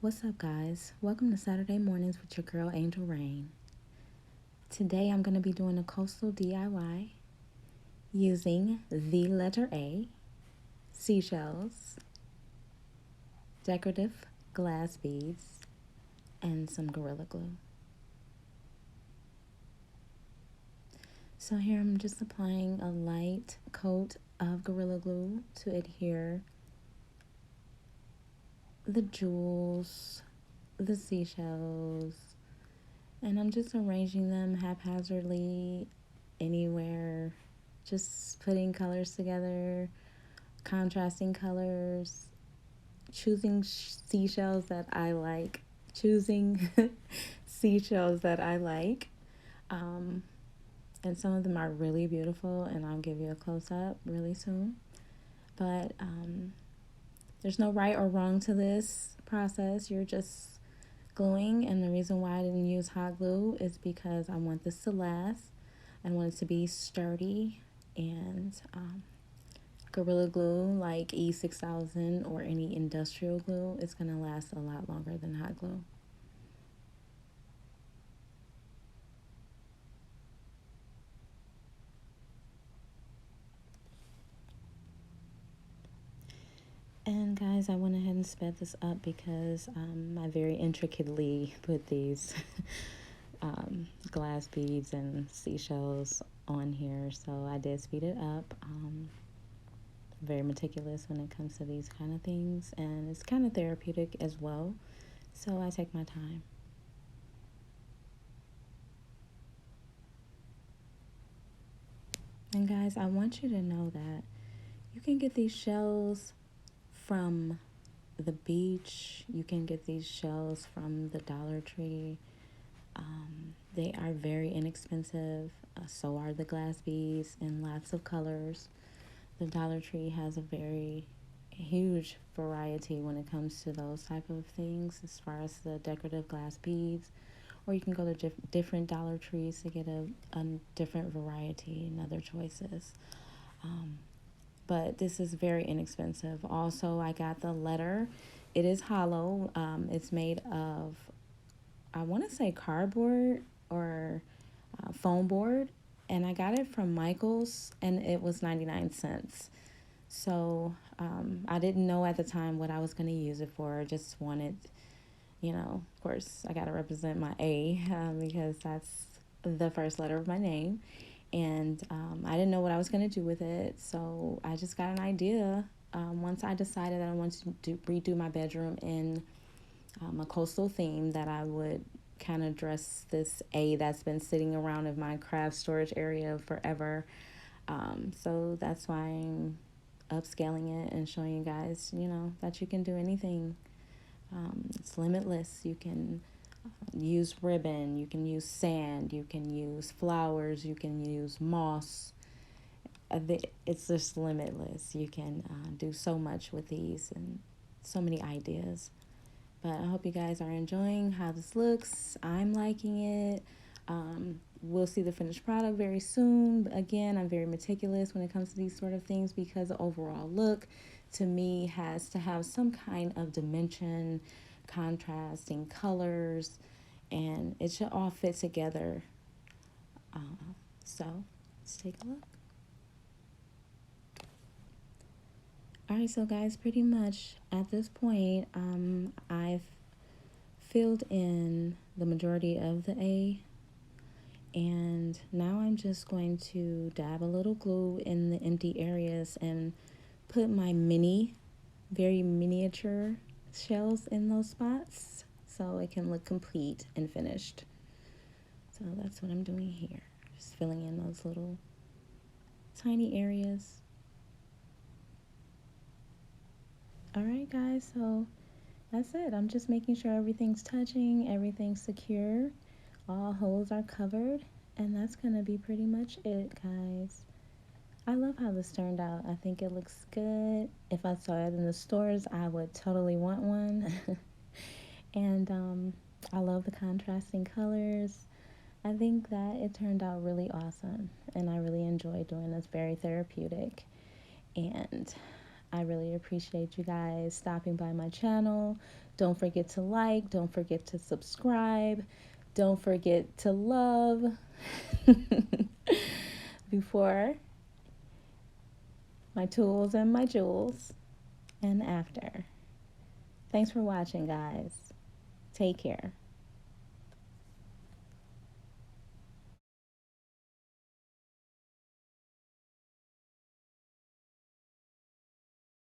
What's up, guys? Welcome to Saturday Mornings with your girl, Angel Raine. Today, I'm going to be doing a coastal DIY using the letter A, seashells, decorative glass beads, and some Gorilla Glue. So here I'm just applying a light coat of Gorilla Glue to adhere the jewels, the seashells, and I'm just arranging them haphazardly anywhere, just putting colors together, contrasting colors, choosing seashells that I like, choosing seashells that I like. Um, and some of them are really beautiful, and I'll give you a close up really soon. But there's no right or wrong to this process. You're just gluing, and the reason why I didn't use hot glue is because I want this to last. I want it to be sturdy, and Gorilla Glue like E6000 or any industrial glue is going to last a lot longer than hot glue. And guys, I went ahead and sped this up because I very intricately put these glass beads and seashells on here, so I did speed it up. Very meticulous when it comes to these kind of things, and it's kind of therapeutic as well, so I take my time. And guys, I want you to know that you can get these shells from the beach. You can get these shells from the Dollar Tree. They are very inexpensive. So are the glass beads in lots of colors. The Dollar Tree has a very huge variety when it comes to those type of things as far as the decorative glass beads. Or you can go to different Dollar Trees to get a different variety and other choices. But this is very inexpensive. Also, I got the letter. It is hollow. It's made of, I want to say cardboard or foam board. And I got it from Michael's, and it was 99 cents. So I didn't know at the time what I was going to use it for. I just wanted, of course, I got to represent my A because that's the first letter of my name. And I didn't know what I was going to do with it. So I just got an idea. Once I decided that I wanted to redo my bedroom in a coastal theme, that I would kind of dress this A that's been sitting around in my craft storage area forever. So that's why I'm upscaling it and showing you guys, that you can do anything. It's limitless. You can use ribbon, you can use sand, you can use flowers, you can use moss. It's just limitless. You can do so much with these and so many ideas. But I hope you guys are enjoying how this looks. I'm liking it. We'll see the finished product very soon. But again, I'm very meticulous when it comes to these sort of things because the overall look to me has to have some kind of dimension, contrasting colors, and it should all fit together. So let's take a look. Alright, so guys, pretty much at this point, I've filled in the majority of the A, and now I'm just going to dab a little glue in the empty areas and put my very miniature shells in those spots so it can look complete and finished. So that's what I'm doing here, just filling in those little tiny areas. Alright guys, so that's it. I'm just making sure everything's touching, everything's secure, all holes are covered, and that's going to be pretty much it, guys. I love how this turned out. I think it looks good. If I saw it in the stores, I would totally want one. And I love the contrasting colors. I think that it turned out really awesome, and I really enjoy doing this. Very therapeutic. And I really appreciate you guys stopping by my channel. Don't forget to like, don't forget to subscribe, don't forget to love before my tools and my jewels and after. Thanks for watching, guys. Take care.